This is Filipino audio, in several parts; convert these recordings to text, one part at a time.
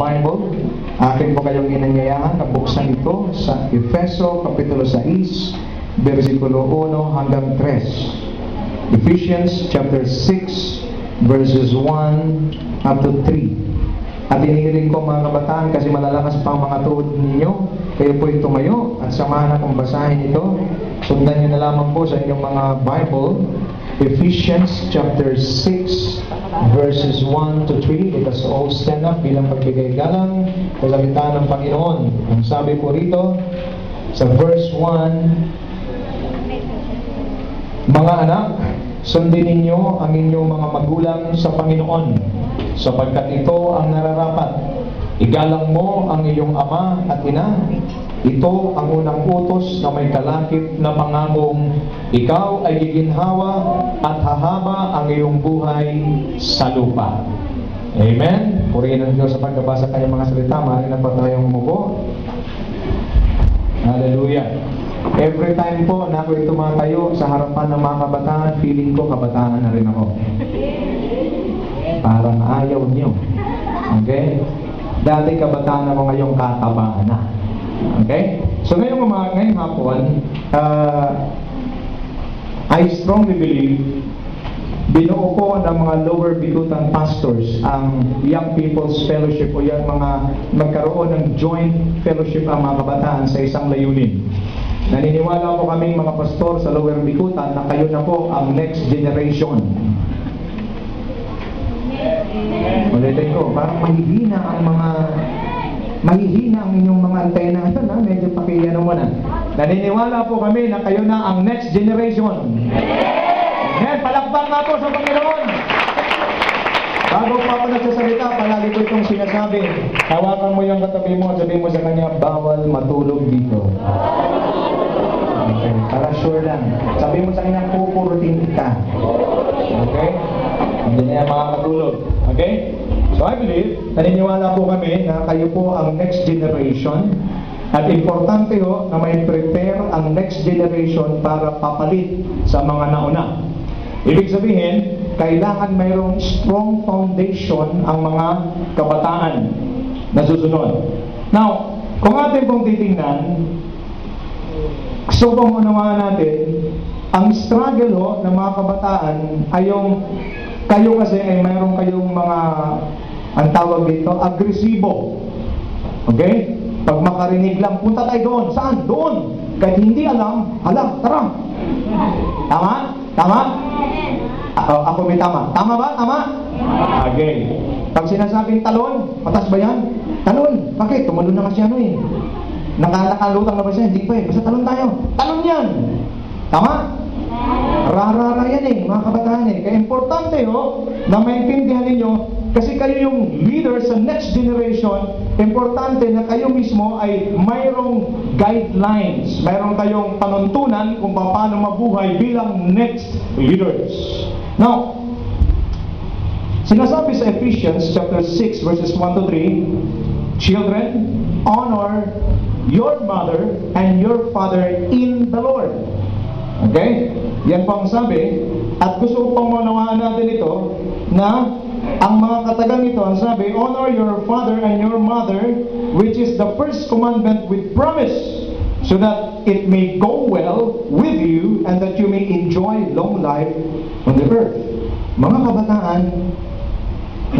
Bible, akin po kayong inanyayahan na buksan ito sa Efeso Kapitulo 6, versikulo 1 hanggang 3. Ephesians chapter 6, verses 1 up to 3. At inihiling ko mga kabataan kasi malalakas pa ang mga tuhod ninyo, kayo po tumayo at samahan akong basahin ito. Sundan nyo na lamang po sa inyong mga Bible, Ephesians chapter 6, verses 1 to 3. Let us all stand up bilang pagbigay galang sa salita ng Panginoon. Ang sabi po rito sa verse 1, mga anak, sundin ninyo ang inyong mga magulang sa Panginoon, sapagkat ito ang nararapat. Igalang mo ang iyong ama at ina. Ito ang unang utos na may kalakip na pangakong ikaw ay giginhawa at hahaba ang iyong buhay sa lupa. Amen? Purihin ang Diyos sa pagbabasa kanyang mga salita. Maaari na pa tayong umupo. Hallelujah. Every time po na ako'y tumatayo sa harapan ng mga kabataan, feeling ko kabataan na rin ako. Parang ayaw niyo. Okay? Dati kabataan ako, ngayong katabaan na. Okay? So ngayong hapon, I strongly believe binuo ko ng mga lower bikutan pastors ang Young People's Fellowship o yung mga magkaroon ng joint fellowship ang mga kabataan sa isang layunin. Naniniwala po kaming mga pastor sa lower bikutan na kayo na po ang next generation. Ulitin ko, parang mahihina ang inyong mga antena. Ito na, medyo pakiyano mo na. Naniniwala po kami na kayo na ang next generation. Amen, palakpak nga po sa Panginoon. Bago pa ako nagsasalita, palagi ko itong sinasabi. Hawakan mo yung katabi mo at sabihin mo sa kanya, bawal matulog dito. Okay, para sure lang. Sabihin mo sa kanya, pupurutin kita. Okay? Hindi niya makakatulog. Okay? So I believe, naniniwala po kami na kayo po ang next generation at importante ho na may prepare ang next generation para papalit sa mga nauna. Ibig sabihin, kailangan mayroong strong foundation ang mga kabataan na susunod. Now, kung atin pong titingnan, gusto pong unawaan natin, ang struggle ho ng mga kabataan ay yung kayo kasi ay mayroon kayong mga, ang tawag dito, agresibo. Okay? Pag makarinig lang, punta tayo doon. Saan? Doon. Kahit hindi alam, hala, tara. Tama? Tama? Ako may tama. Tama ba? Tama? Okay. Pag sinasabing talon, patas ba yan? Talon. Bakit? Tumalon na kasi ano eh. Nakalutang na ba siya? Hindi pa eh. Basta talon tayo. Talon yan. Tama? Rarara yan eh, mga kabataan eh. Kaya importante na maintindihan ninyo, kasi kayo yung leader sa next generation, importante na kayo mismo ay mayroong guidelines, mayroong kayong panuntunan kung paano mabuhay bilang next leaders. Now, sinasabi sa Ephesians chapter 6 verses 1 to 3, children, honor your mother and your father in the Lord. Okay? Yan po ang sabi. At gusto ko pang maunawaan natin ito na ang mga katagang ito, ang sabi, honor your father and your mother, which is the first commandment with promise, so that it may go well with you and that you may enjoy long life on the earth. Mga kabataan,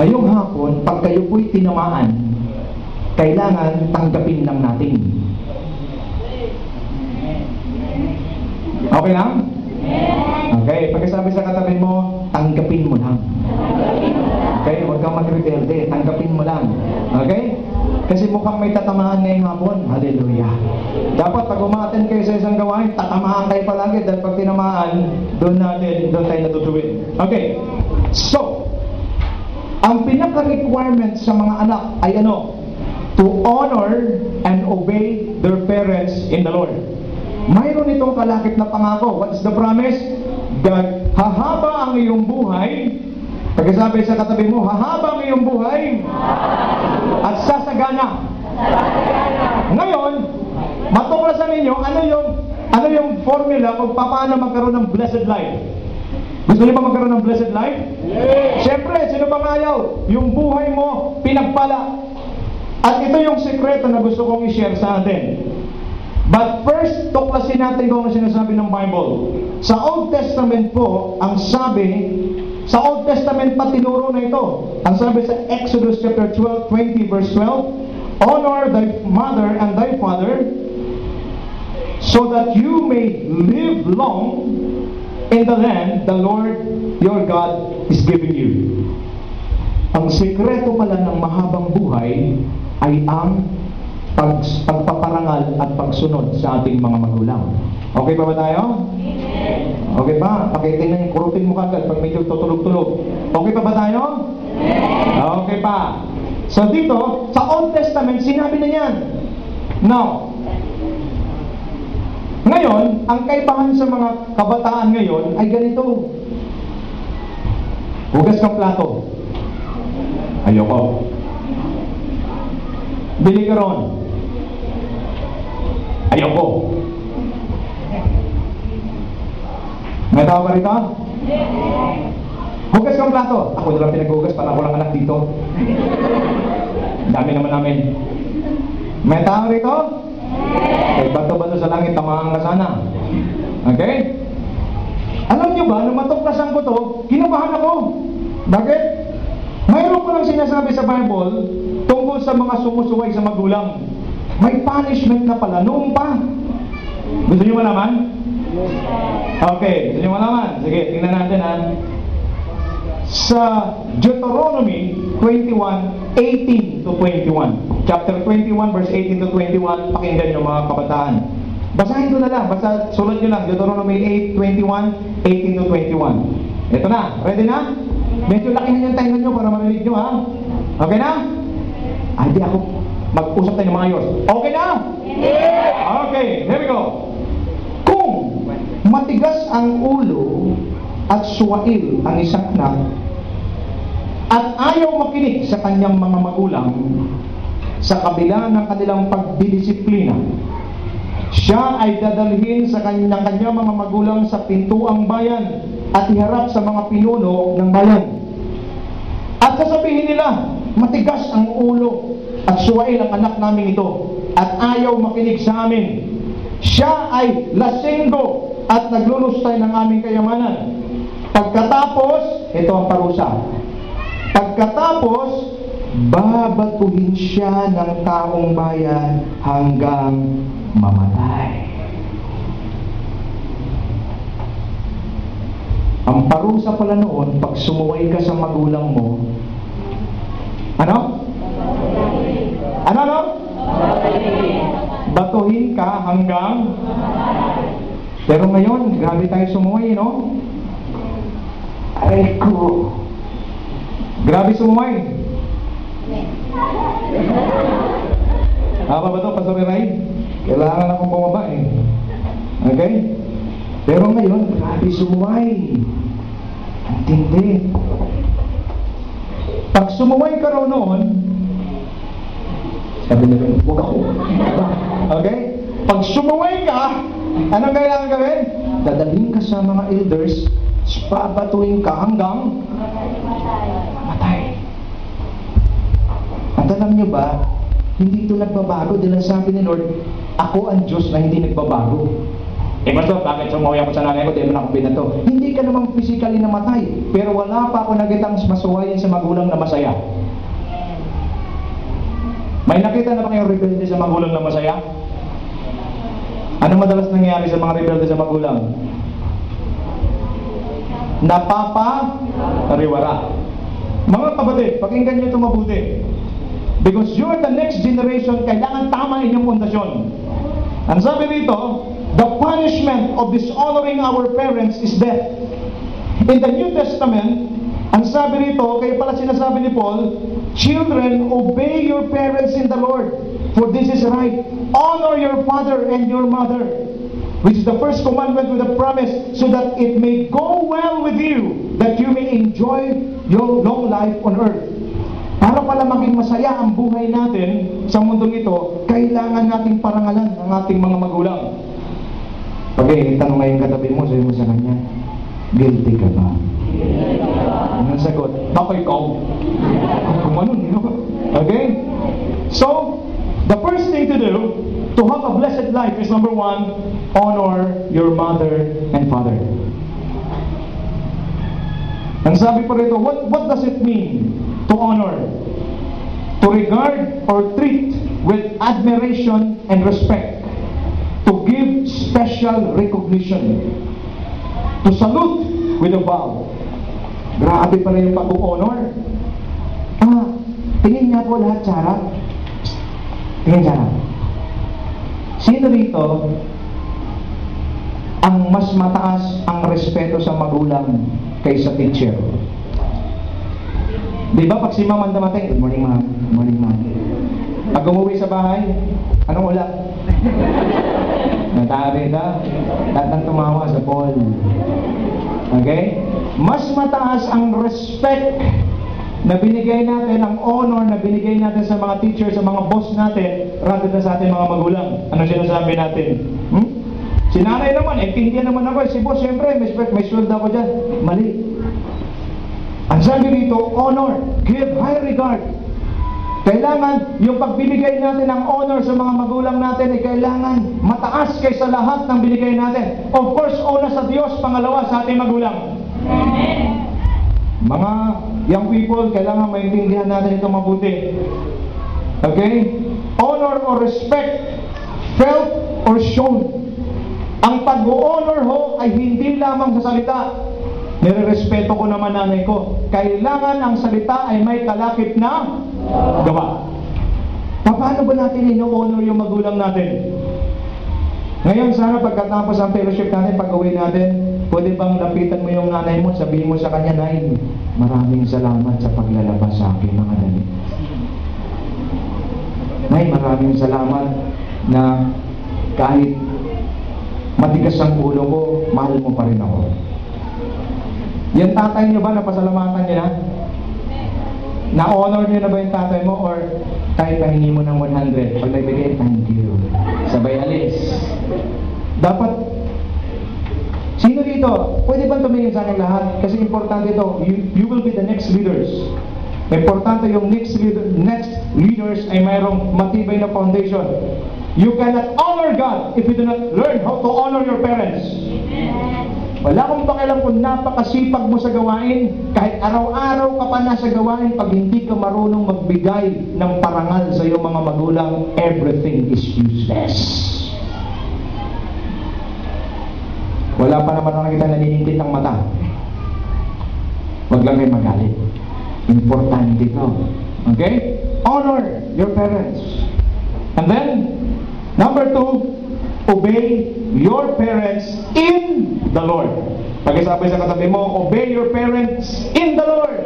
ngayong hapon, pag kayo po'y tinamaan, kailangan tanggapin lang natin. Okay lang? Okay, pagkasabi sa katabi mo, tanggapin mo lang. Okay, huwag kang mag-rebelde, tanggapin mo lang. Okay? Kasi mukhang may tatamaan ngayong hapon. Hallelujah. Dapat pag umaten kayo sa isang gawain, tatamaan kayo palagi dahil pag tinamaan, doon tayo natutuwin. Okay, so, ang pinaka-requirement sa mga anak ay ano? To honor and obey their parents in the Lord. Mayroon itong kalakip na pangako. What is the promise? God, hahaba ang iyong buhay. Pagkasabi sa katabi mo, hahaba ang iyong buhay at sasagana. Ngayon, matuklasan ninyo ano yung formula kung paano magkaroon ng blessed life. Gusto niyo ba magkaroon ng blessed life? Yes. Siyempre, sino bang ayaw? Yung buhay mo pinagpala. At ito yung sekreto na gusto kong i-share sa atin. But first, tuklasin natin kung ano sinasabi ng Bible. Sa Old Testament po, ang sabi, sa Old Testament pa tinuro na ito. Ang sabi sa Exodus chapter 20 verse 12, honor thy mother and thy father, so that you may live long in the land the Lord your God is giving you. Ang sekreto pala ng mahabang buhay ay ang pagpaparangal at pagsunod sa ating mga magulang. Okay pa ba tayo? Okay pa? Pakitingnan yung kurutin mo kagad pag medyo tutulog-tulog. Okay pa ba tayo? Okay pa. So dito, sa Old Testament, sinabi na yan. Now, ngayon, ang kaibahan sa mga kabataan ngayon ay ganito. Hugas kang plato. Ayoko. Bili ka ron. Ayoko. May tao ba rito? Hugas kang plato. Ako na lang pinaghugas para ako lang anak dito. Dami naman namin. May tao rito? Okay, bato-bato sa langit, tamahan ka sana. Okay? Alam nyo ba, nung matuklasan ko to, kinabahan ako. Bakit? Mayroon ko lang sinasabi sa Bible tungkol sa mga sumusuway sa magulang. May punishment na pala noon pa. Gusto nyo malaman? Okay, gusto nyo malaman? Sige, tingnan natin ha. Sa Deuteronomy 21:18 to 21. Chapter 21 verse 18 to 21, pakinggan nyo mga kabataan. Basahin ko na lang, basta sulat nyo lang, Deuteronomy 8:21, 18 to 21. Ito na, ready na? Medyo laki na yung tenga nyo para marinig nyo ha. Okay na? Hindi ako, mag-usap tayo ng mga ayos. Okay na? Okay, here we go. Kung matigas ang ulo at suwail ang isang anak, at ayaw makinig sa kanyang mga magulang, sa kabila ng kanilang pagdidisiplina, siya ay dadalhin sa kanyang mga magulang sa pintuang bayan at iharap sa mga pinuno ng bayan. At sasabihin nila, matigas ang ulo at suwail ang anak namin ito at ayaw makinig sa amin. Siya ay lasenggo at naglulustay ng aming kayamanan. Pagkatapos, ito ang parusa. Pagkatapos, babatuhin siya ng taong bayan hanggang mamatay. Ang parusa pala noon, pag sumuway ka sa magulang mo, ano? Ano? Batuhin ka hanggang. Pero ngayon, grabe tayo sumuway, no? Aray ko. Grabe sumuway. Apa ba ito, Pastor Ray? Kailangan akong bumaba eh. Okay? Pero ngayon, grabe sumuway. Ang tindi. Pag sumuway ka raw noon, sabi na rin, huwag ako. Okay? Pag sumuway ka, anong kailangan gawin? Dadalhin ka sa mga elders, babatuin ka hanggang matay. At alam nyo ba, hindi ito nagbabago dahil ang sabi ni Lord, ako ang Diyos na hindi nagbabago. Pastor, bakit sumuwi ako sa nanay ko dahil ako binato? Hindi ka namang physically namatay, pero wala pa ako nakitang masuwayin sa magulang na masaya. May nakita na ba kayong rebelde sa magulang na masaya? Ano madalas nangyayari sa mga rebelde sa magulang? Napapariwara. Mga kapatid, pakinggan niyo ito mabuti. Because you're the next generation, kailangan tama inyong pundasyon. Ang sabi rito, the punishment of dishonoring our parents is death. In the New Testament, ang sabi rito, kaya pala sinasabi ni Paul, children, obey your parents in the Lord, for this is right. Honor your father and your mother, which is the first commandment with a promise, so that it may go well with you, that you may enjoy your long life on earth. Para pala maging masaya ang buhay natin sa mundong ito, kailangan nating parangalan ang ating mga magulang. Okay, tanong ngayon katabi mo, sabi mo sa kanya, guilty ka ba? Ang sagot, baka ikaw. Kumanon, no? Okay? So, blessed life is number one, honor your mother and father. Ang sabi po rito, what does it mean to honor? To regard or treat with admiration and respect. To give special recognition. To salute with a bow. Grabe pala yung pag-honor. Tingin niya po lahat, Sarah. Tingin, Sarah. Sino rito ang mas mataas ang respeto sa magulang kaysa teacher? Di ba pag si ma'am ang dumating, good morning ma'am, good morning ma'am. Pag umuwi sa bahay, anong ulam? Natari na, lahat ng tumawa sa Paul. Okay? Mas mataas ang respect na binigay natin, ang honor na binigay natin sa mga teachers, sa mga boss natin, rather na sa ating mga magulang. Ano sinasabi natin? Si nanay naman, intindihan naman ako. Si boss, siyempre, may sweldo ako dyan. Mali. Ang sabi dito, honor, give high regard. Kailangan, yung pagbibigay natin ng honor sa mga magulang natin, ay kailangan mataas kaysa lahat ng binigay natin. Of course, una sa Diyos, pangalawa sa ating magulang. Amen. Mga young people, kailangan maintindihan natin ito mabuti. Okay? Honor or respect, felt or shown. Ang pag-honor ho ay hindi lamang sa salita. Nire-respeto ko naman nanay ko. Kailangan ang salita ay may kalakip na gawa. Paano ba natin ino-honor yung magulang natin? Ngayon, sana pagkatapos ang fellowship natin, pag-uwi natin, pwede bang lapitan mo yung nanay mo, sabihin mo sa kanya, Nay, maraming salamat sa paglalabas sa akin mga damit. Nay, maraming salamat na kahit matigas ang ulo ko, mahal mo pa rin ako. Yan tatay niyo ba, napasalamatan niyo na? Na-honor niyo na ba yung tatay mo? Or kahit pahingi mo ng 100, pag nagbigay, thank you. Sabay alis. Dapat, sino dito? Pwede ba tumingin sa akin lahat? Kasi importante ito, you will be the next leaders. Importante yung next leaders ay mayroong matibay na foundation. You cannot honor God if you do not learn how to honor your parents. Wala akong pakialam kung napakasipag mo sa gawain, kahit araw-araw ka pa na sa gawain, pag hindi ka marunong magbigay ng parangal sa iyong mga magulang, everything is useless. Wala pa naman nakita naniningkit ng mata. Huwag lang kayo magalit. Importante ito. Okay? Honor your parents. And then, number 2, obey your parents in the Lord. Pag-isabi sa katabi mo, obey your parents in the Lord.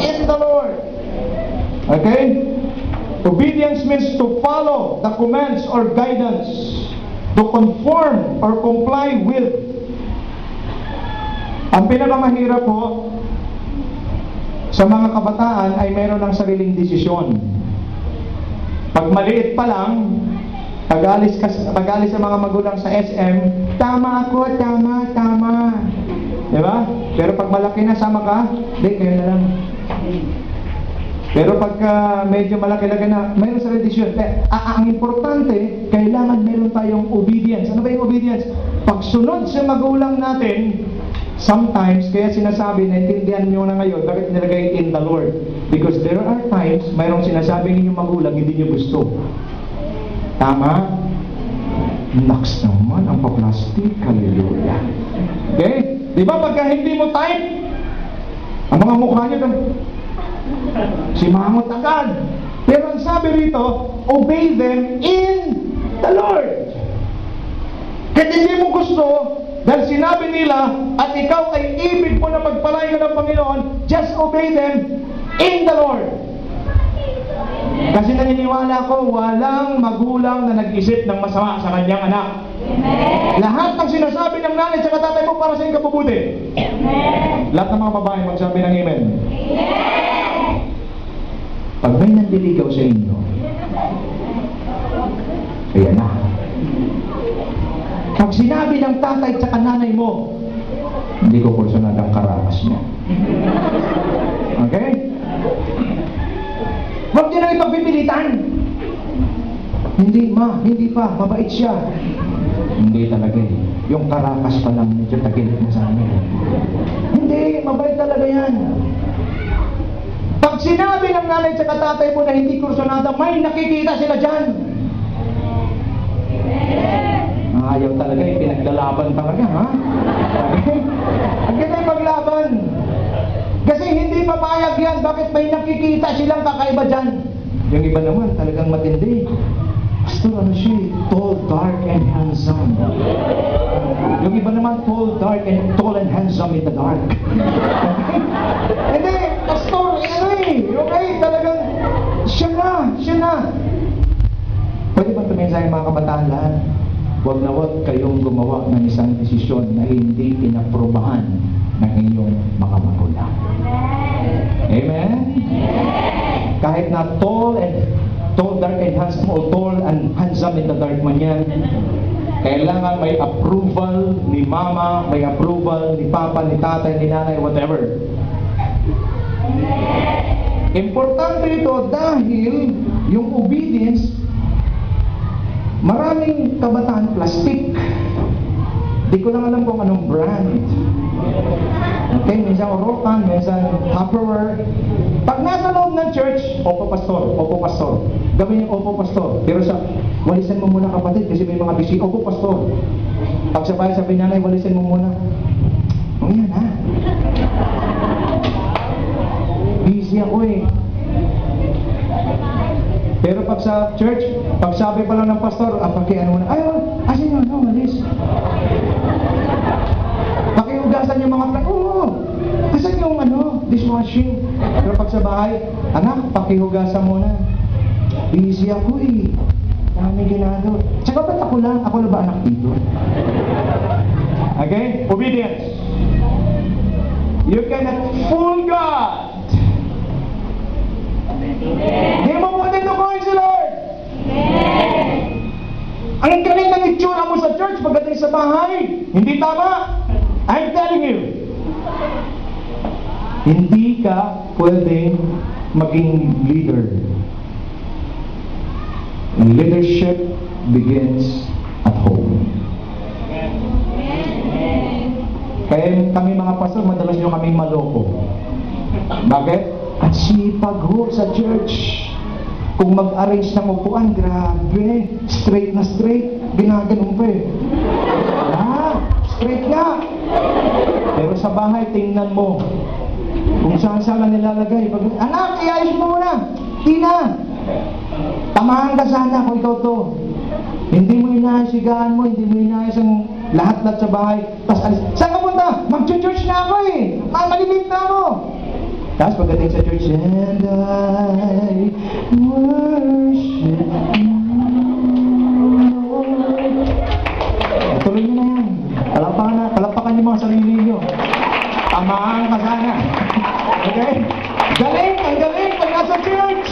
In the Lord. Okay? Obedience means to follow the commands or guidance, to conform or comply with. Ang pinakamahirap po sa mga kabataan ay mayroon ng sariling desisyon. Pag maliit pa lang, pag-alis sa mga magulang sa SM, tama ako, tama. Diba? Pero pag malaki na, sama ka, di, kayo na lang. Pero pagka medyo malaki-laki na, mayroon sa desisyon. Ang importante, kailangan meron tayong obedience. Ano ba yung obedience? Pagsunod sa magulang natin, sometimes, kaya sinasabi, naintindihan nyo na ngayon, bakit nilagay in the Lord? Because there are times, mayroong sinasabi ninyong magulang, hindi nyo gusto. Tama? Naks naman ang pa-plastic. Hallelujah. Okay? Di ba pagka hindi mo type, ang mga mukha nyo, simangot agad. Pero ang sabi rito, obey them in the Lord. Kahit hindi mo gusto, dahil sinabi nila, at ikaw ay ibig mo na magpalayo ng Panginoon, just obey them in the Lord. Kasi naniniwala ko, walang magulang na nag-isip ng masama sa kanyang anak. Amen. Lahat ng sinasabi ng nanay sa tatay mo para sa iyong kapabuti. Amen. Lahat ng mga babae magsabi ng amen. Amen. Pag may nandiligaw sa inyo, ayan na. Pag sinabi ng tatay sa nanay mo, hindi ko personal ang karakas niya. Okay? Huwag nyo na ipagpipilitan. Hindi ma, hindi pa, mabait siya. Hindi talaga eh. Yung karakas pa lang medyo tagilid mo sa amin. Hindi, mabait talaga yan. Pag sinabi ng nanay sa tatay mo na hindi kursunada, may nakikita sila dyan. Ayaw talaga eh, pinaglalaban talaga, ha? Ang ganda yung maglaban. Kasi hindi papayag yan, bakit may nakikita silang kakaiba dyan? Yung iba naman, talagang matindi. Pastor, ano siya? Tall, dark, and handsome. Yung iba naman, tall, and handsome in the dark. Hindi, pastor, ano eh? Okay, talagang, siya na. Pwede ba tumingin sa mga kabataan lahat? Huwag na huwag kayong gumawa ng isang desisyon na hindi pinaprobahan ng inyong mga magulang. Amen? Kahit na tall, dark, and handsome, o tall and handsome in the dark man yan, kailangan may approval ni mama, may approval ni papa, ni tatay, ni nanay, whatever. Importante ito dahil yung obedience, maraming kabataan plastic. Di ko lang alam kung anong brand. Okay, minsan Orocan, minsan Tupperware. Pag nasa loob ng church, opo pastor. Gawin yung opo pastor. Pero sa, walisan mo muna kapatid kasi may mga busy. Opo pastor. Pag sa bahay sabi nanay, walisan mo muna. O yan ha. Busy ako eh. Pero pag sa church, pag sabi pa lang ng pastor, pakiano mo na, asin yun, walis. Pakiugasan yung mga asan yung dishwashing. Pero pag sa bahay, anak, pakihugasan mo na. Busy ako eh. Dami ginagawa. Tsaka ba't ako lang? Ako lang ba anak dito? Okay? Obedience. You cannot fool God. Hindi mo pwede tukuhin si Lord. Ang galing ng itsura mo sa church pagdating sa bahay. Hindi tama. I'm telling you. Hindi ka pwedeng maging leader. Leadership begins at home. Kaya kami mga pastor, madalas nyo kaming maloko. Bakit? At sipag ho sa church. Kung mag-arrange ng upuan, grabe. Straight na straight. Ginaganon pa eh. Straight nga. Pero sa bahay, tingnan mo. Kung saan-saan na nilalagay. Anak, iayos mo muna. Tina. Tamahan ka sana kung ikaw to. Hindi mo inahasigaan mo, hindi mo inahas ang lahat-lahat sa bahay. Tapos alis. Saan ka punta? Mag-church na ako eh. Malilip na ako. Tapos pagdating sa church, and I worship you. Tuloy nyo na yan. Palapakan niyo mga sarili nyo. Tamaan ka sana. Okay? Galing! Ang galing pag nasa church!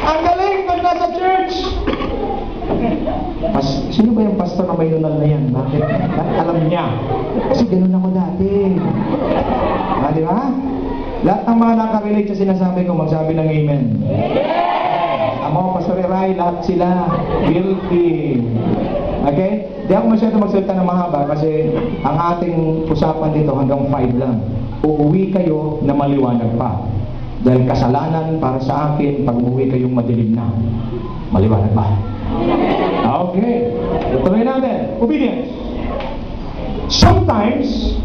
Ang galing pag nasa church! Sino ba yung pastor na may nunal na yan? Bakit? Alam niya. Kasi ganun ako dati. Di ba? Lahat ng mga nakarelate sa sinasabi ko, magsabi ng amen. Amo, Pastor Ray, lahat sila guilty. Okay? Di ako masyado magsalita ng mahaba kasi ang ating usapan dito hanggang 5 lang. Uuwi kayo na maliwanag pa. Dahil kasalanan para sa akin, pag uuwi kayong madilim na. Maliwanag ba? Okay. Tuloy natin. Obedience. Sometimes,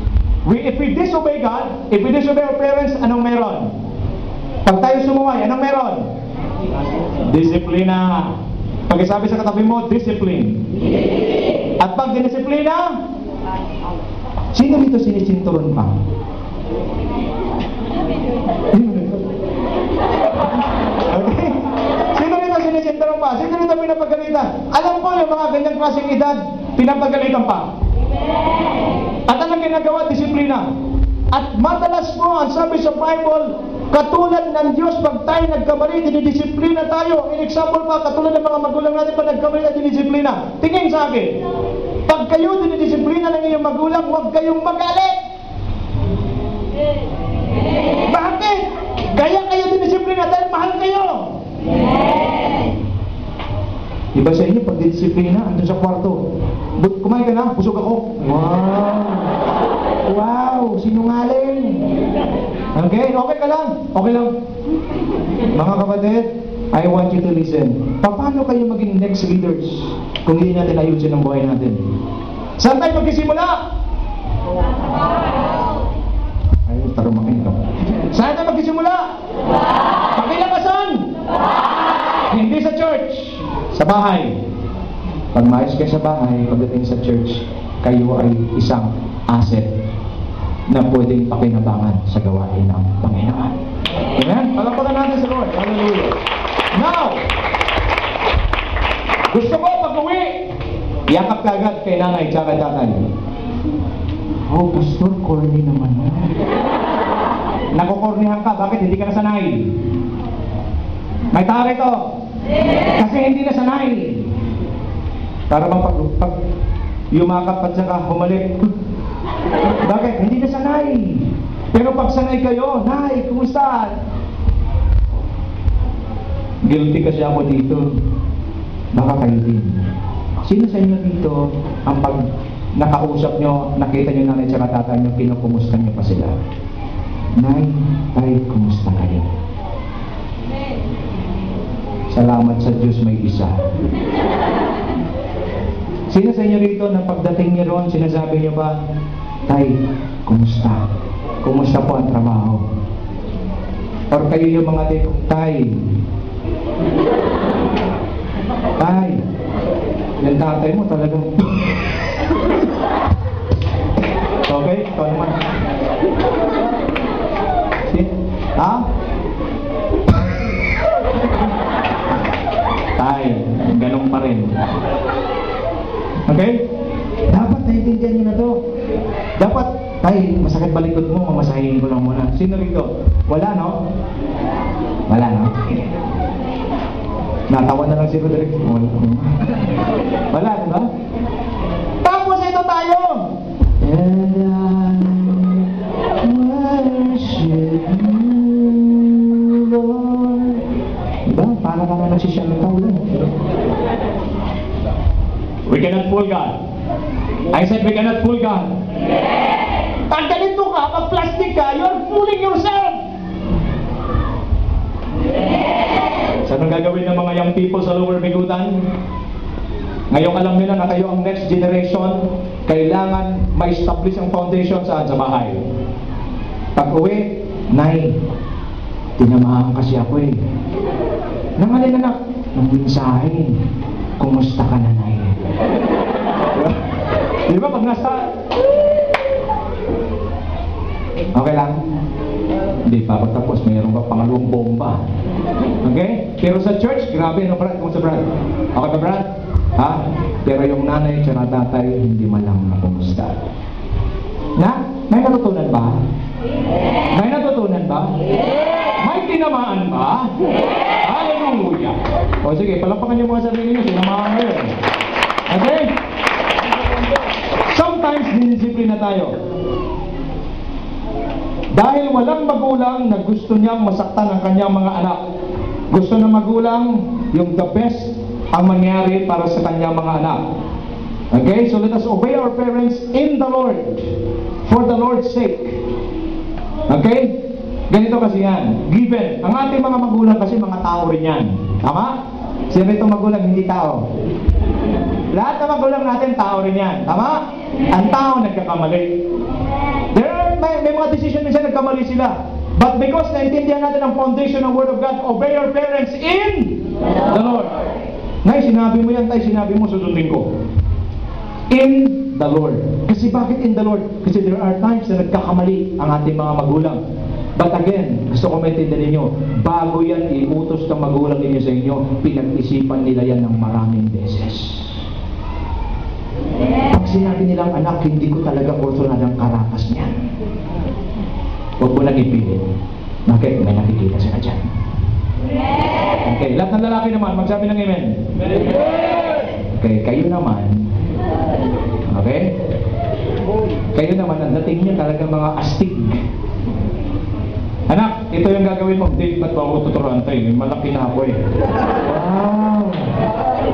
if we disobey God, if we disobey our parents, anong meron? Pag tayo sumuway, anong meron? Disiplina. Pag isabi sa katabi mo, discipline. At pag dinisiplina, sino dito sinisinturon pa? Okay? Sino dito sinisinturon pa? Sino dito pinapagalitan? Alam ko yung mga ganyang klaseng edad, pinapagalitan pa. At anong ginagawa? Disiplina. At madalas mo, ang sabi sa Bible, katulad ng Diyos, pag tayo nagkamali, dinidisiplina tayo. In example pa, katulad ng mga magulang natin, pag nagkamali na dinidisiplina. Tingin sa akin, pag kayo dinidisiplina ng iyong magulang, huwag kayong magalit. Bakit? Kaya kayo dinidisiplina dahil mahal kayo. Iba sa inyo, pag disiplina, andun sa kwarto. Kumain ka na? Busog ako. Wow! Wow! Sinungaling! Okay? Okay ka lang? Okay lang. Mga kapatid, I want you to listen. Paano kayo maging next leaders kung hindi natin ayusin ang buhay natin? Saan tayo magsisimula? Ay, tarumakin ito. Saan tayo magsisimula? Pakilakasan! Hindi sa church. Sa bahay. Pag maayos kayo sa bahay, pagdating sa church, kayo ay isang asset na pwedeng pakinabangan sa gawain ng Panginoon. Amen? Palapakan natin sa Lord. Hallelujah. Now, gusto ko pag-uwi, yakap ka agad kay nanay tsaka tatay. Oh, Pastor, corny naman na. Nakukornihan ka, bakit hindi ka nasanay? May tara ito. Kasi hindi nasanay. Para bang pag yumakap at saka humalik. Bakit? Hindi nasanay. Pero pag sanay kayo, Nay, kumusta? Guilty kasi ako dito. Baka kayo din. Sino sa inyo dito ang pag nakausap nyo, nakita nyo nanay at tatay nyo, kinukumusta nyo pa sila? Nay, tay, kumusta kayo? Salamat sa Diyos may isa. Sino sa inyo rito na pagdating niyo roon, sinasabi niyo ba, Tay, kumusta? Kumusta po ang trabaho? Or kayo yung mga Tay, Tay, yung tatay mo talagang okay? Ikaw naman. Ha? Tay, ganun pa rin. Okay? Dapat naiintindihan niyo na to. Dapat, Tay, masakit ba likod mo? Mamasahin ko lang muna. Sino rito? Wala, no? Wala, no? Natawa na lang si Roderick. Wala, diba? Tapos ito tayo! And I worship you, Lord. Diba? Parang ka na nagsisyan ng taulan. We cannot fool God. I said we cannot fool God. Pag ganito ka, pag plastic ka, you're fooling yourself. So anong gagawin ng mga young people sa Lower Bigutan? Ngayong alam nila na kayo ang next generation, kailangan ma-establish ang foundation saan? Sa bahay. Pag uwi, Nay, tinamahan kasi ako eh. Nangalin anak, ng mensahe. Kumusta ka na, Nay? Di ba pag nasa... Okay lang? Hindi pa. Pagtapos, mayroon pa pangalawang bomba. Okay? Pero sa church, grabe, ano Brad? Kumusta Brad? Okay ba Brad? Ha? Pero yung nanay at tatay, hindi man lang na kumusta. Na? May natutunan ba? May natutunan ba? May tinamaan ba? Hallelujah! O sige, palapakan niyo mga sarili niyo, tinamaan kayo. Okay? Sometimes, dinisiplina tayo. Dahil walang magulang na gusto niyang masaktan ang kanyang mga anak. Gusto ng magulang yung the best ang mangyari para sa kanyang mga anak. Okay? So let us obey our parents in the Lord. For the Lord's sake. Okay? Ganito kasi yan. Given. Ang ating mga magulang kasi mga tao rin yan. Tama? Sino itong magulang hindi tao? Lahat ng magulang natin tao rin yan. Tama? Ang tao nagkakamali. May mga decision minsan nagkamali sila. But because naintindihan natin ang foundation ng Word of God, obey your parents in the Lord. Nay, sinabi mo yan, Tay, sinabi mo, susundin ko. In the Lord. Kasi bakit in the Lord? Kasi there are times na nagkakamali ang ating mga magulang. But again, gusto ko maintindihan ninyo, bago yan iutos ng magulang ninyo sa inyo, pinag-isipan nila yan ng maraming beses. Pag sinabi nilang anak, hindi ko talaga personal ang karapas niyan. Huwag mo nang ipilit. Bakit? May nakikita sila dyan. Okay, lahat ng lalaki naman, magsabi ng amen. Okay, kayo naman. Okay? Kayo naman, ang dating niya talaga mga astig. Anak, ito yung gagawin mo. Dave, ba't ba ako tuturuan tayo? Malaki na ako eh. Wow!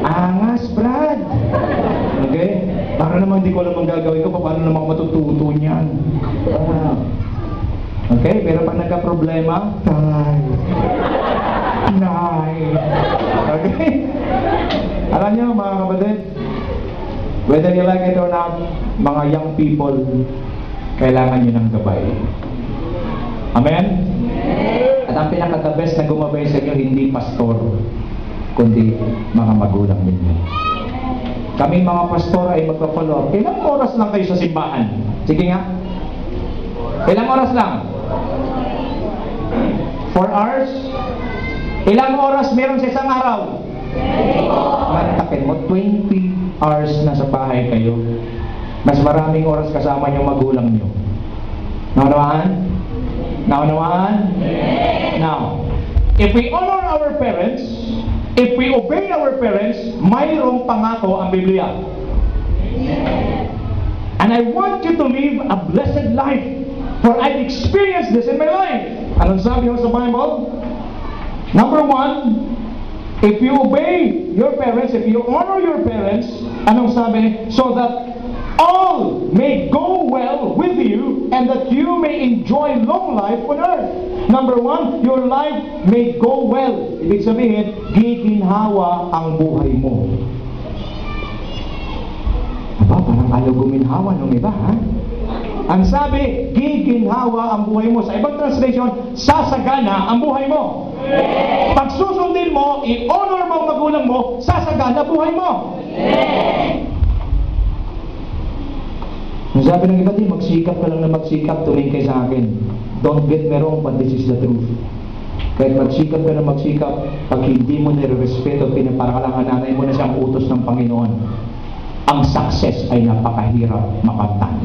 Ang Para naman hindi ko alam ang gagawin ko, paano naman matututo niyan? Okay, pero pag nagka-problema, tay. Okay? Alam niyo mga kapatid, whether you like it or not, mga young people, kailangan niyo ng gabay. Amen? At ang pinaka-the best na gumabay sa inyo, hindi pastor, kundi mga magulang ninyo. Kami mga pastor ay magpa-follow up. Ilang oras lang kayo sa simbahan? Sige nga. Ilang oras lang? 4 hours? Ilang oras meron sa isang araw? Mantakin mo, 20 hours na sa bahay kayo. Mas maraming oras kasama yung magulang nyo. Naunawaan? Naunawaan? Now, if we honor our parents, if we obey our parents, mayroong pangako ang Biblia. And I want you to live a blessed life, for I've experienced this in my life. Anong sabi mo sa Bible? Number 1, if you obey your parents, if you honor your parents, anong sabi? So that all may go well with you and that you may enjoy long life on earth. Number 1, your life may go well. Ibig sabihin, giginhawa ang buhay mo. Aba, parang ayaw guminhawa nung iba, ha? Ang sabi, giginhawa ang buhay mo. Sa ibang translation, sasagana ang buhay mo. Pag susundin mo, i-honor mo ang magulang mo, sasagana buhay mo. Ang sabi ng iba din, magsikap ka lang na magsikap, tumingin kayo sa akin. Don't get me wrong, but this is the truth. Kahit magsikap ka na magsikap, pag hindi mo nire-respeto, pinaparakalangan nanay mo na siyang utos ng Panginoon, ang success ay napakahirap makamtan.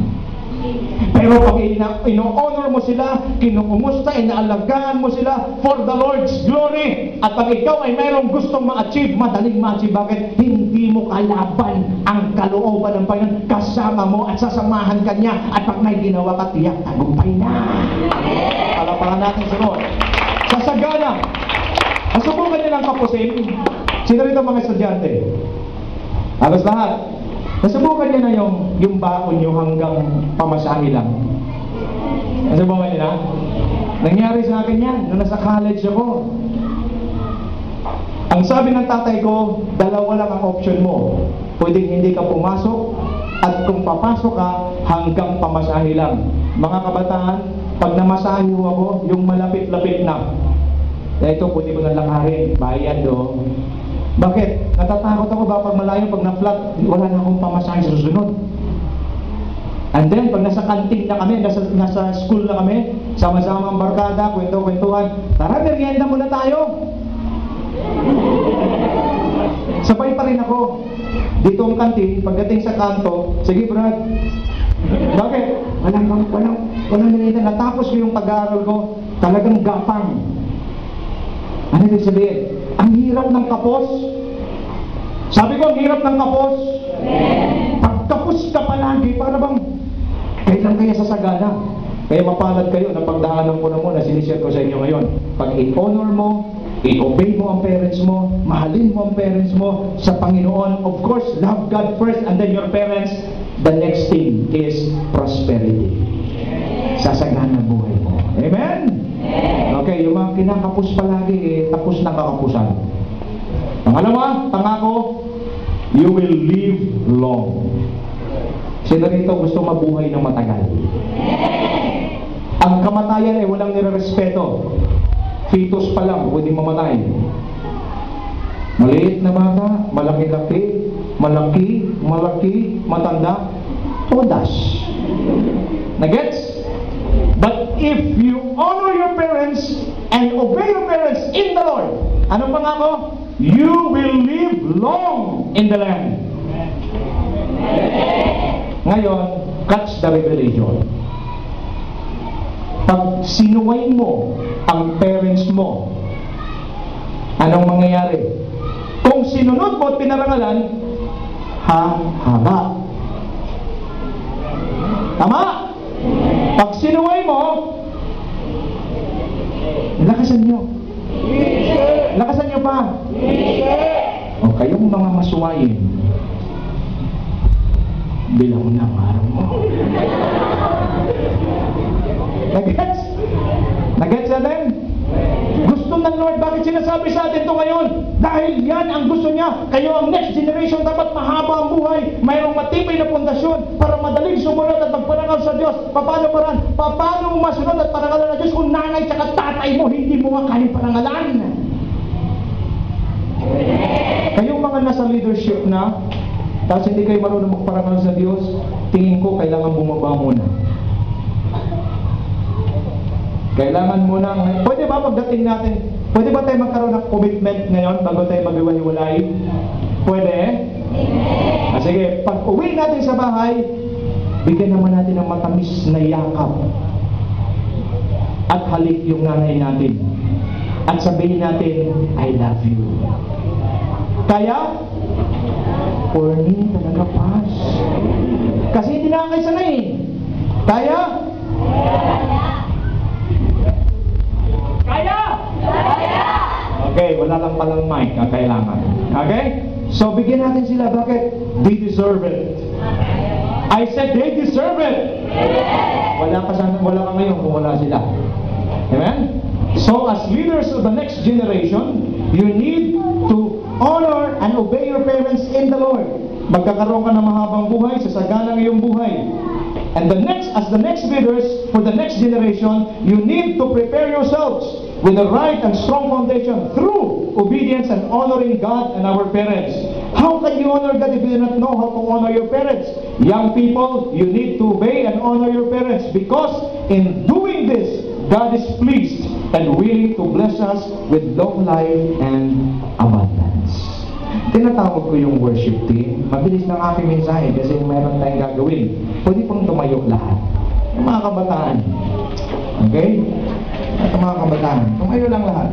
Pero pag ino-honor mo sila, kinukumusta, inaalagaan mo sila for the Lord's glory, at pag ikaw ay mayroong gustong ma-achieve, madaling ma-achieve. Bakit? Hindi mo kalaban ang kalooban ng Panginoon. Kasama mo at sasamahan ka niya, at pag may ginawa ka, tiyak, tagumpay na. Palapakan natin sunod. Sasagana. Nasubukan nilang kapusin. Sino rito mga estudyante? Halos lahat. Nasubukan niya na yung baon nyo hanggang pamasahe lang. Nasubukan niya na? Nangyari sa akin yan, nung nasa college ako. Ang sabi ng tatay ko, dalawa lang ang option mo. Pwedeng hindi ka pumasok, at kung papasok ka, hanggang pamasahe lang. Mga kabataan, pag namasahe mo ako, yung malapit-lapit na. Ito, pwede ko na lakarin, bayad do. Bakit? Natatakot ako ba pag malayo, pag na-flat, wala na akong pamasahe sa susunod. And then, pag nasa kantin na kami, nasa school na kami, sama-sama ang barkada, kwento-kwentuhan, tara, merienda muna tayo. Sabay pa rin ako. Dito ang kantin, pagdating sa kanto, sige Brad. Bakit? Walang merienda. Natapos ko yung pag-aaral ko, talagang gapang. Ano ibig sabihin? Ang hirap ng kapos. Sabi ko, ang hirap ng kapos. Pagkapos ka palagi, para bang kailan kaya sasagana? Kaya mapalad kayo na pagdaanan ko na muna, sinishare ko sa inyo ngayon. Pag i-honor mo, i-obey mo ang parents mo, mahalin mo ang parents mo sa Panginoon. Of course, love God first and then your parents. The next thing is prosperity. Sasagana buhay mo. Amen? Okay, yung mga kinakapos palagi, tapos na kakapusan. Pangalawa, pangako, you will live long. Sino rito gusto mabuhay ng matagal? Ang kamatayan ay walang nire-respeto. Fetus pa lang, pwedeng mamatay. Maliit na bata, malaki, matanda, todas. Nagets? But if you honor your parents and obey your parents in the Lord, anong pangako? You will live long in the land. Ngayon, catch the revelation. Pag sinuway mo ang parents mo, anong mangyayari? Kung sinunod mo at pinarangalan, haba. Tama? Pag sinuway mo, lakasan nyo. Lakasan nyo pa. O kayong mga masuwayin, bilang ng araw mo. Nagets? Nagets natin? Gusto ng Lord, bakit sinasabi sa atin ito ngayon? Dahil yan ang gusto niya. Kayo ang next generation, dapat mahaba ang buhay, mayroong matibay na pundasyon para madaling sumunod at magparangal sa Diyos. Paano parang? Paano masunod at parangalan na Diyos kung nanay at tatay mo hindi mo nga kayang parangalan? Kayong mga nasa leadership na, tapos hindi kayo marunong magparangal sa Diyos, tingin ko kailangan bumaba muna. Kailangan muna, pwede ba pagdating natin, pwede ba tayo magkaroon ng commitment ngayon bago tayo mag-iwalay? Pwede? Sige, pag uwi natin sa bahay, bigyan naman natin ng matamis na yakap at halik yung nanay natin at sabihin natin, I love you. Kaya, for me talaga pas. Kasi hindi na kayo sanay. Kaya? Kaya? Okay, wala lang palang mic ang kailangan. Okay? So, bigyan natin sila. Bakit? They deserve it. I said they deserve it. Wala ka ngayon kung wala sila. Amen? So, as leaders of the next generation, you need to honor and obey your parents in the Lord. Magkakaroon ka ng mahabang buhay, sasagana ng iyong buhay. And as the next leaders for the next generation, you need to prepare yourselves with a right and strong foundation through obedience and honoring God and our parents. How can you honor God if you do not know how to honor your parents? Young people, you need to obey and honor your parents, because in doing this, God is pleased and willing to bless us with long life and abundance. Tinatawag ko yung worship team. Mabilis ng aking mensahe kasi mayroon tayong gagawin. Pwede pong tumayo lahat. Yung mga kabataan. Okay? At mga kabataan. Tumayo lang lahat.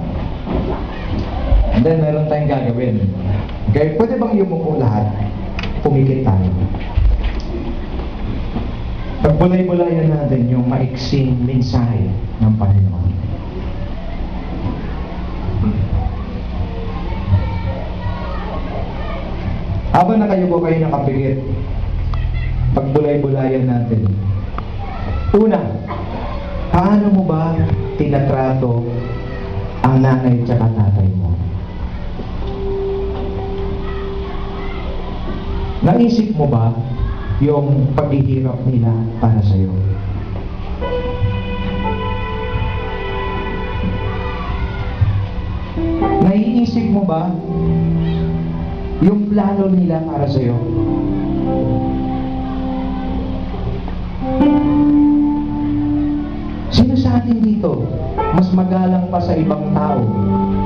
And then mayroon tayong gagawin. Okay? Pwede bang yumuko lahat? Pumikit tayo. Pagbulay-bulayan natin yung maiksing mensahe ng Panginoon. Habang nakayuko kayo nakapikit, pagbulay-bulayan natin. Una, paano mo ba tinatrato ang nanay at tatay mo? Naisip mo ba yung paghihirap nila para sa'yo? Naiisip mo ba yung plano nila para sa'yo? Sino sa atin dito mas magalang pa sa ibang tao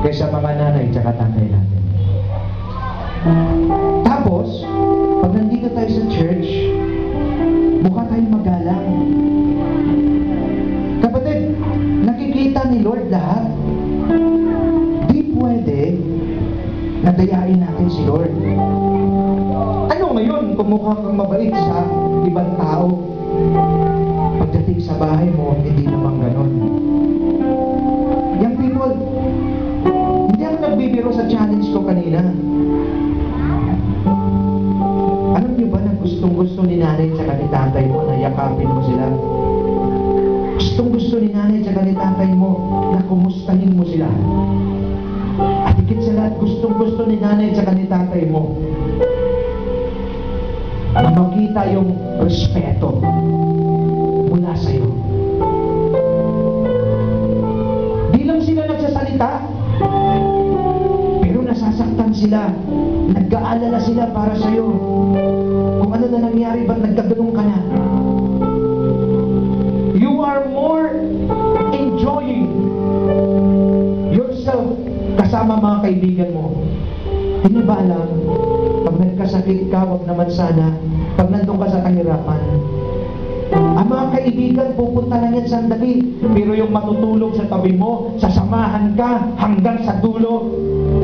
kaysa mga nanay at tatay natin? Tapos, pag nandito tayo sa church, mukha tayong magalang. Kapatid, nakikita ni Lord lahat. Di pwede nadayain natin si Lord. Ano ngayon kung mukha kang mabait sa ibang tao? Pagdating sa bahay mo, hindi naman ganon. Young people, hindi ako nagbibiro sa challenge ko kanina. Alam niyo ba na gustong-gusto ni nanay at ni tatay mo na yakapin mo sila? Gustong-gusto ni nanay at ni tatay mo na kumustahin mo sila? At higit sa lahat, gustong-gusto ni nanay at ni tatay mo na makita yung respeto mula sa'yo. Di lang sila nagsasalita, pero nasasaktan sila, nag-aalala sila para sa'yo. Kung ano na nangyari, ba't nagkaganong ka na? You are more enjoying yourself kasama mga kaibigan mo. Hindi ba alam, pag nagkasakit ka, wag naman sana, pag nandun ka sa kahirapan, ang mga kaibigan, pupunta lang yan sandali. Pero yung matutulog sa tabi mo, sasamahan ka hanggang sa dulo,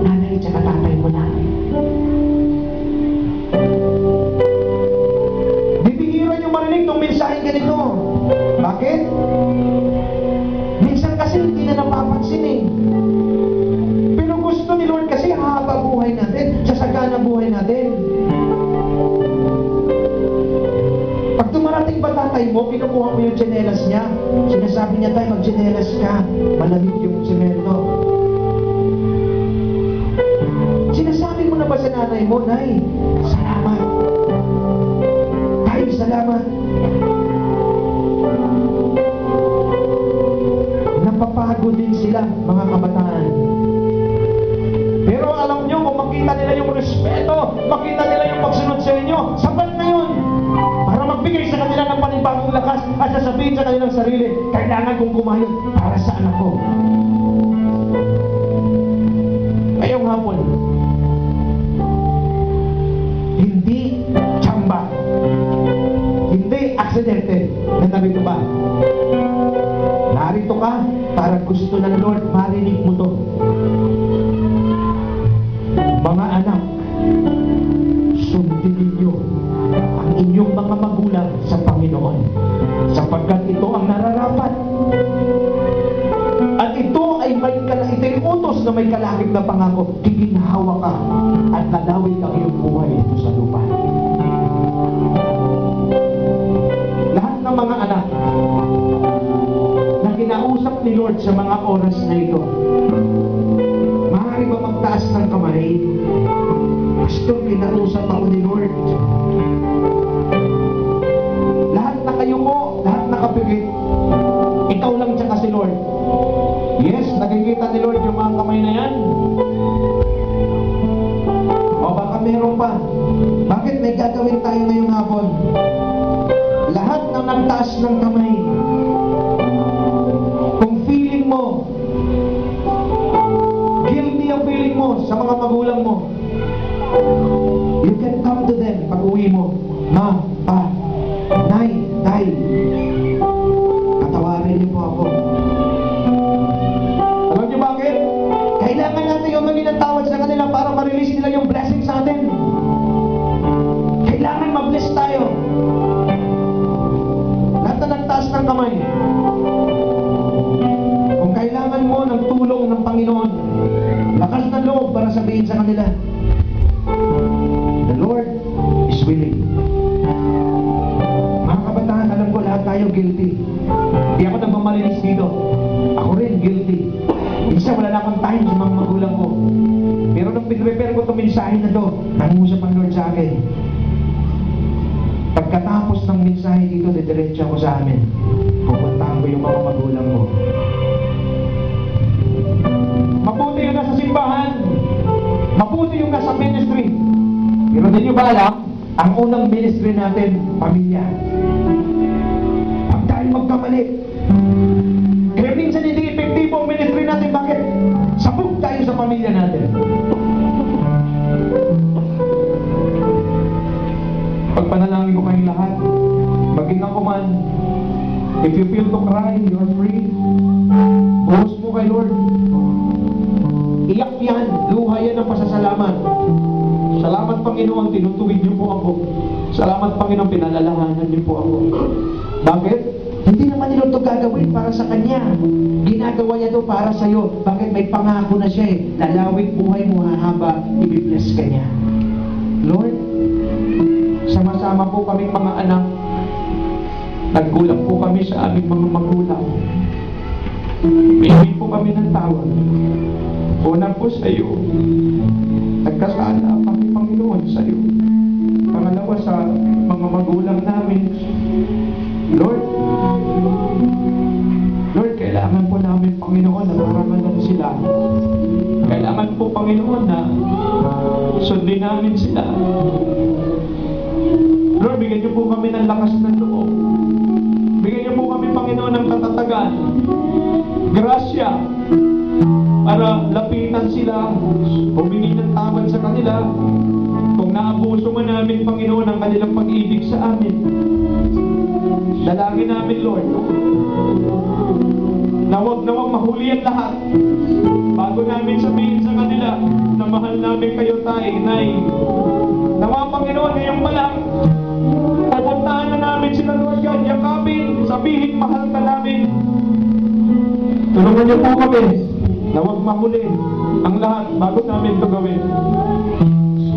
nanay at tatay mo na. Bibihira yung marinig ng mensahe ganito. Bakit? Minsan kasi hindi na napapansin eh. Pero gusto ni Lord kasi haba buhay natin, sasagana buhay natin. mo, kinukuha mo yung tsinelas niya. Sinasabi niya, tayo, mag-tsinelas ka. Malamig yung semento. Sinasabi mo na ba sa nanay mo, Nay, salamat. Tay, salamat. Napapagod din sila, mga kabataan. Pero alam nyo, kung makita nila yung respeto, makita nila yung pagsunod sa inyo, sapat na yun. Para magbigay sa kanila ng panibagong lakas at sasabihin sa kanilang sarili, kailangan kong kumayod para sa anak ko. Ngayong hapon, hindi tsamba, hindi aksidente na narito ba? Narito ka para gusto ng Lord marinig mo to. Mga anak, sundin ninyo ang inyong mga magulang sa Panginoon, sapagkat ito ang nararapat. At ito ay ito'y utos na may kalakip na pangako, giginhawa ka at lalawig ang iyong buhay dito sa lupa. Lahat ng mga anak na kinausap ni Lord sa mga oras na ito, maaari ba magtaas ng kamay? Pastor, kinausap ako ni Lord. Lahat na kayo mo, lahat nakapigit, ikaw lang tsaka si Lord. Yes, nakikita ni Lord yung mga kamay na yan. O baka meron pa. Bakit may gagawin tayo ngayong hapon? Lahat na nagtaas ng kamay, kung feeling mo, guilty ang feeling mo sa mga magulang mo, you can come to them pag uwi mo. Ma, pa, nay, tay, patawarin niyo po ako. Alam niyo bakit? Kailangan natin yung maging tawad sa kanila para ma-release nila yung blessing sa atin. Kailangan ma-bless tayo. Lahat na nagtaas ng kamay, kung kailangan mo ng tulong ng Panginoon, lakas na loob para sabihin sa kanila, the Lord is willing. Mga kabataan, alam ko lahat tayo guilty. Hindi ako nagmamalinis dito. Ako rin guilty. Minsan wala na akong time sa mga magulang ko. Pero nung pinrepare ko itong mensahe na to, nangusap ang Lord sa akin. Pagkatapos ng mensahe dito, didiretso ako sa amin. Pupuntahan ko yung mga magulang ko. Mabuti yung nasa simbahan. Mabuti yung nasa ministry. Pero hindi nyo ba alam, ang unang ministry natin, pamilya. Pag tayo magkamali, kaya minsan hindi epektibo ang ministry natin. Bakit? Sabog tayo sa pamilya natin. Pagpanalangin ko kayong lahat, maging ako man, if you feel to cry, you're free. Buhos mo kay Lord. Iyak yan, luha yan ng pasasalamat. Salamat Panginoon, tinutuwid niyo po ako. Salamat Panginoon, pinalalahanan niyo po ako. Bakit? Hindi naman nila ito gagawin para sa Kanya. Ginagawa niya ito para sa iyo. Bakit? May pangako na siya eh. Lalawig buhay mo hahaba, ibibless ka niya. Lord, sama-sama po kaming mga anak. Nagkulang po kami sa aming mga magulang. Bigay po kami ng tawag. Una po sa iyo. Nagkasala kami, Panginoon, sa iyo. Pangalawa sa mga magulang namin. Lord, kailangan po namin, Panginoon, na maramanan sila. Kailangan po, Panginoon, na sundin namin sila. Lord, bigyan niyo po kami ng lakas ng loob. Bigyan niyo po kami, Panginoon, ng katatagan. Grasya. Para lapitan sila, humingi ng tawad sa kanila. Kung naabuso man namin, Panginoon, ang kanilang pag-ibig sa amin. Dalangin namin, Lord, na huwag mahuli ang lahat. Bago namin sabihin sa kanila na mahal namin kayo, tay, nay. Nawa, Panginoon, ngayon pa lang, pupuntahan na namin sila, Lord God, yakapin, sabihin, mahal ka namin. Tulungan niyo po kami na huwag mahuli ang lahat bago namin ito gawin.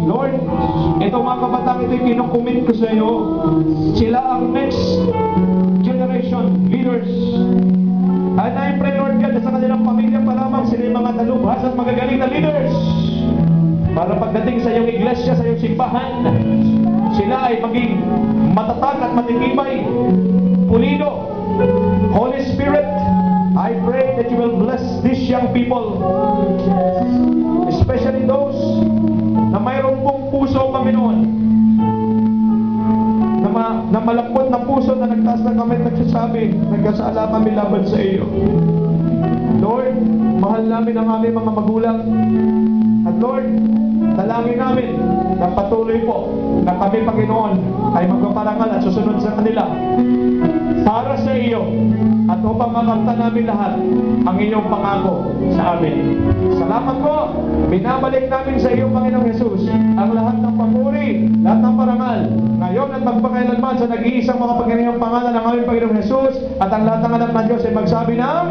Lord, ito mga kabataan ito'y kinukumit ko sa iyo. Sila ang next generation leaders. And I pray, Lord God, na sa kanilang pamilya pa lamang sila yung mga talubhas at magagaling na leaders. Para pagdating sa iyong iglesia, sa iyong simbahan, sila ay maging matatag at matitibay, pulido. Holy Spirit, I pray that you will bless these young people, especially those na mayroong pong puso, Panginoon, na malambot na puso na nagtaas ng kamay at nagsasabi, nagkasala kami laban sa iyo. Lord, mahal namin ang aming mga magulang. At Lord, dalangin namin na patuloy po na kami, Panginoon, ay magpaparangal at susunod sa kanila para sa iyo at upang makamtan namin lahat ang iyong pangako sa amin. Salamat po. Binabalik namin sa iyo, Panginoong Jesus, ang lahat ng papuri, lahat ng parangal, ngayon at magpakailanman sa nag-iisang mga Panginoong pangalan ng aming Panginoong Jesus, at ang lahat ng anak ng Diyos ay magsabi ng